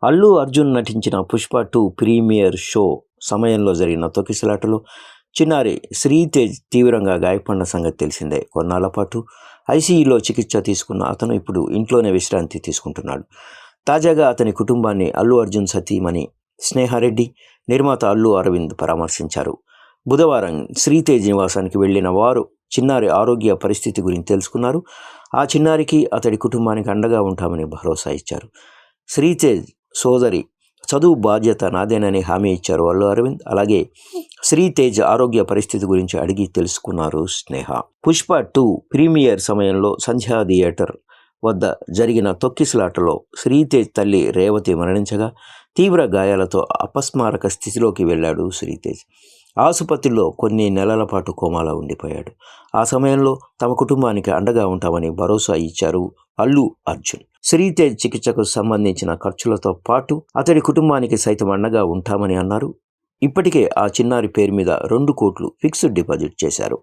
అల్లు అర్జున్ నటించిన Pushpa 2 premiere show సమయంలో జరిగిన తొక్కిసలాటలో చిన్నారి శ్రీతేజ్ తీవ్రంగా గాయపడిన సంగతి తెలిసిందే. కొన్నాళ్ల పాటు ఐసీయూలో చికిత్స తీసుకున్న అతను ఇప్పుడు ఇంట్లోనే విశ్రాంతి తీసుకుంటున్నాడు. తాజాగా అతని కుటుంబాన్ని అల్లు అర్జున్ సతీమణి స్నేహారెడ్డి, నిర్మాత అల్లు అరవింద్ పరామర్శించారు. బుధవారం శ్రీతేజ్ నివాసానికి వెళ్లిన వారు చిన్నారి ఆరోగ్య పరిస్థితి గురించి తెలుసుకున్నారు. ఆ చిన్నారికి, అతడి కుటుంబానికి అండగా ఉంటామని భరోసా ఇచ్చారు. శ్రీతేజ్ సోదరి చదువు బాధ్యత నాదేనని హామీ ఇచ్చారు అల్లు అరవింద్. అలాగే శ్రీతేజ్ ఆరోగ్య పరిస్థితి గురించి అడిగి తెలుసుకున్నారు స్నేహ. పుష్ప 2 ప్రీమియర్ సమయంలో సంధ్యా థియేటర్ వద్ద జరిగిన తొక్కిసలాటలో శ్రీతేజ్ తల్లి రేవతి మరణించగా తీవ్ర గాయాలతో అపస్మారక స్థితిలోకి వెళ్ళాడు శ్రీతేజ్. ఆసుపత్రిలో కొన్ని నెలల పాటు కోమాలో ఉండిపోయాడు. ఆ సమయంలో తమ కుటుంబానికి అండగా ఉంటామని భరోసా ఇచ్చారు అల్లు అర్జున్. శ్రీతేజ్ చికిత్సకు సంబంధించిన ఖర్చులతో పాటు అతడి కుటుంబానికి సైతం అండగా ఉంటామని అన్నారు. ఇప్పటికే ఆ చిన్నారి పేరు మీద 2 కోట్లు ఫిక్స్డ్ డిపాజిట్ చేశారు.